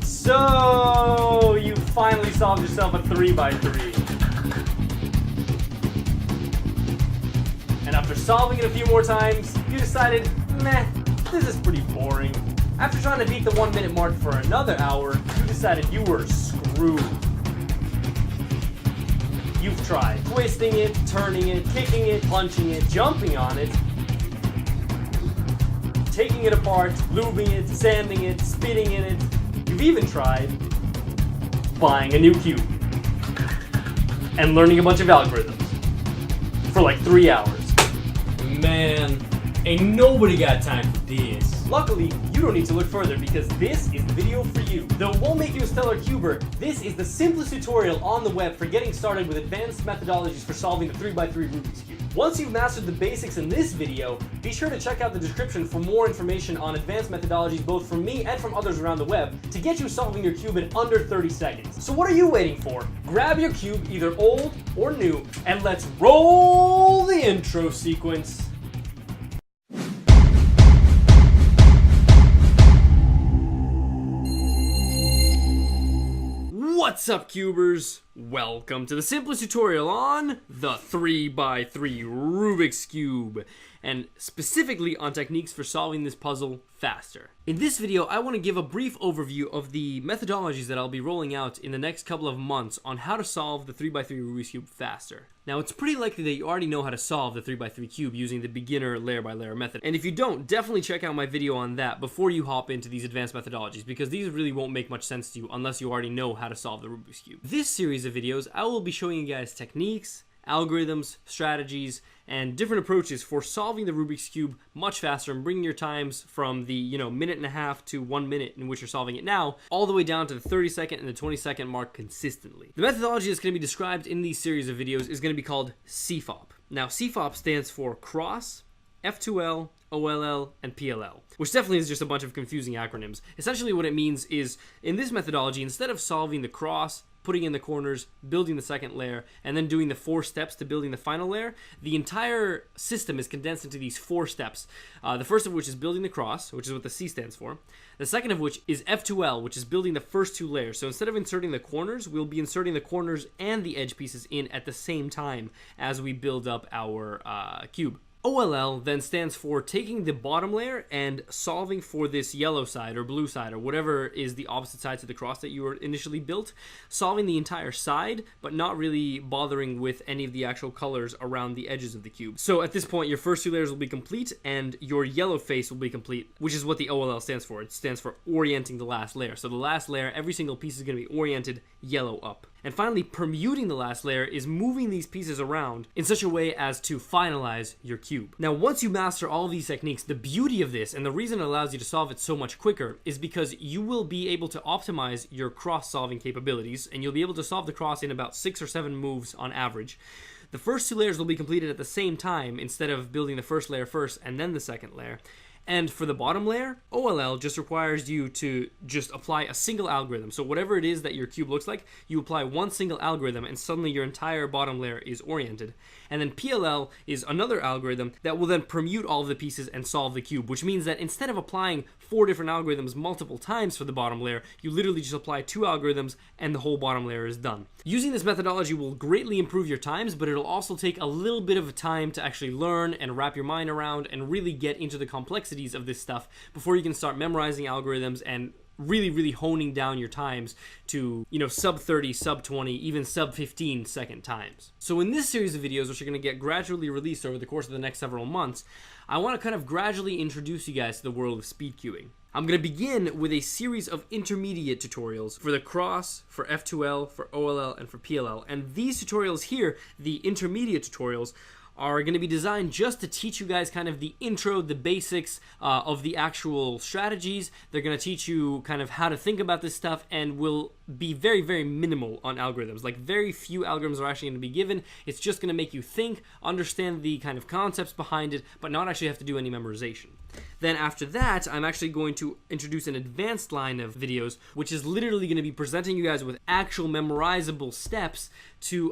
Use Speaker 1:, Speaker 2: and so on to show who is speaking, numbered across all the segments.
Speaker 1: So, you finally solved yourself a 3x3. And after solving it a few more times, you decided, meh, this is pretty boring. After trying to beat the 1 minute mark for another hour, you decided you were screwed. You've tried twisting it, turning it, kicking it, punching it, jumping on it, taking it apart, lubing it, sanding it, spitting in it. You've even tried buying a new cube and learning a bunch of algorithms for like 3 hours.
Speaker 2: Man, ain't nobody got time for this.
Speaker 1: Luckily, you don't need to look further because this is the video for you. Though it won't make you a stellar cuber, this is the simplest tutorial on the web for getting started with advanced methodologies for solving the 3x3 Rubik's Cube. Once you've mastered the basics in this video, be sure to check out the description for more information on advanced methodologies both from me and from others around the web to get you solving your cube in under 30 seconds. So what are you waiting for? Grab your cube, either old or new, and let's roll the intro sequence. What's up, cubers? Welcome to the simplest tutorial on the 3x3 Rubik's Cube, and specifically on techniques for solving this puzzle faster. In this video, I want to give a brief overview of the methodologies that I'll be rolling out in the next couple of months on how to solve the 3x3 Rubik's Cube faster. Now, it's pretty likely that you already know how to solve the 3x3 cube using the beginner layer-by-layer method. And if you don't, definitely check out my video on that before you hop into these advanced methodologies, because these really won't make much sense to you unless you already know how to solve the Rubik's Cube. This series of videos, I will be showing you guys techniques, algorithms, strategies, and different approaches for solving the Rubik's Cube much faster and bringing your times from the, minute and a half to 1 minute in which you're solving it now, all the way down to the 30-second and the 20-second mark consistently. The methodology that's going to be described in these series of videos is going to be called CFOP. Now, CFOP stands for Cross, F2L, OLL, and PLL, which definitely is just a bunch of confusing acronyms. Essentially what it means is, in this methodology, instead of solving the cross, putting in the corners, building the second layer, and then doing the 4 steps to building the final layer, the entire system is condensed into these 4 steps. The first of which is building the cross, which is what the C stands for. The second of which is F2L, which is building the first 2 layers. So instead of inserting the corners, we'll be inserting the corners and the edge pieces in at the same time as we build up our cube. OLL then stands for taking the bottom layer and solving for this yellow side or blue side or whatever is the opposite side to the cross that you were initially built, solving the entire side but not really bothering with any of the actual colors around the edges of the cube. So at this point, your first 2 layers will be complete and your yellow face will be complete, which is what the OLL stands for. It stands for orienting the last layer. So the last layer, every single piece is going to be oriented yellow up. And finally, permuting the last layer is moving these pieces around in such a way as to finalize your cube. Now, once you master all of these techniques, the beauty of this and the reason it allows you to solve it so much quicker is because you will be able to optimize your cross-solving capabilities, and you'll be able to solve the cross in about 6 or 7 moves on average. The first 2 layers will be completed at the same time instead of building the first layer first and then the second layer. And for the bottom layer, OLL just requires you to just apply a single algorithm. So whatever it is that your cube looks like, you apply one single algorithm and suddenly your entire bottom layer is oriented. And then PLL is another algorithm that will then permute all of the pieces and solve the cube, which means that instead of applying 4 different algorithms multiple times for the bottom layer, you literally just apply 2 algorithms and the whole bottom layer is done. Using this methodology will greatly improve your times, but it'll also take a little bit of time to actually learn and wrap your mind around and really get into the complexities of this stuff before you can start memorizing algorithms and really honing down your times to, sub 30, sub 20, even sub 15 second times. So in this series of videos, which are going to get gradually released over the course of the next several months, I want to kind of gradually introduce you guys to the world of speed queuing. I'm going to begin with a series of intermediate tutorials for the cross, for F2L, for OLL, and for PLL. And these tutorials here, the intermediate tutorials, are going to be designed just to teach you guys kind of the intro, the basics of the actual strategies. They're going to teach you kind of how to think about this stuff and will be very minimal on algorithms. Like, very few algorithms are actually going to be given. It's just going to make you think, understand the kind of concepts behind it, but not actually have to do any memorization. Then after that, I'm actually going to introduce an advanced line of videos, which is literally going to be presenting you guys with actual memorizable steps to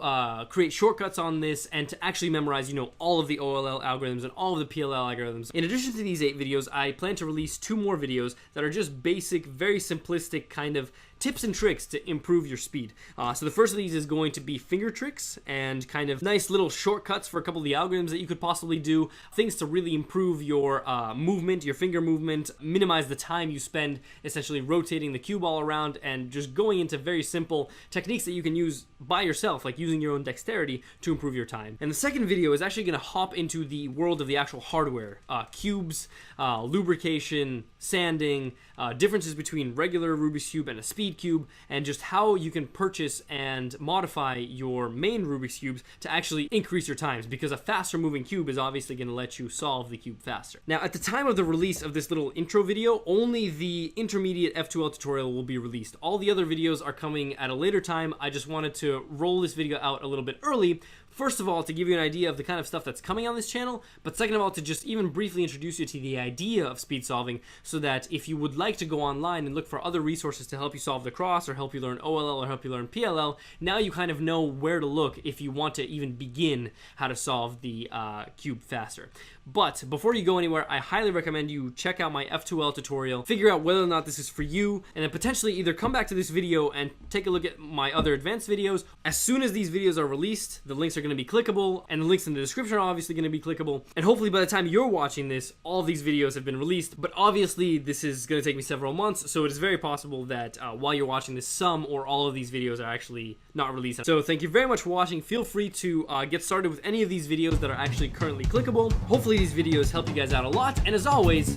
Speaker 1: create shortcuts on this and to actually memorize, all of the OLL algorithms and all of the PLL algorithms. In addition to these 8 videos, I plan to release 2 more videos that are just basic, very simplistic kind of tips and tricks to improve your speed. So the first of these is going to be finger tricks and kind of nice little shortcuts for a couple of the algorithms that you could possibly do, things to really improve your movement, your finger movement, minimize the time you spend essentially rotating the cue ball around, and just going into very simple techniques that you can use by yourself, like using your own dexterity to improve your time. And the second video is actually going to hop into the world of the actual hardware, cubes, lubrication, sanding, differences between regular Rubik's Cube and a speed cube, and just how you can purchase and modify your main Rubik's Cubes to actually increase your times, because a faster moving cube is obviously going to let you solve the cube faster. Now, at the time of the release of this little intro video, only the intermediate F2L tutorial will be released. All the other videos are coming at a later time. I just wanted to roll this video out a little bit early. First of all, to give you an idea of the kind of stuff that's coming on this channel, but second of all, to just even briefly introduce you to the idea of speed solving, so that if you would like to go online and look for other resources to help you solve the cross, or help you learn OLL, or help you learn PLL, now you kind of know where to look if you want to even begin how to solve the cube faster. But before you go anywhere, I highly recommend you check out my F2L tutorial, figure out whether or not this is for you, and then potentially either come back to this video and take a look at my other advanced videos. As soon as these videos are released, the links are going to be clickable, and the links in the description are obviously going to be clickable. And hopefully by the time you're watching this, all these videos have been released. But obviously this is going to take me several months, so it is very possible that while you're watching this, some or all of these videos are actually not released. So thank you very much for watching. Feel free to get started with any of these videos that are actually currently clickable. Hopefully these videos help you guys out a lot, and as always,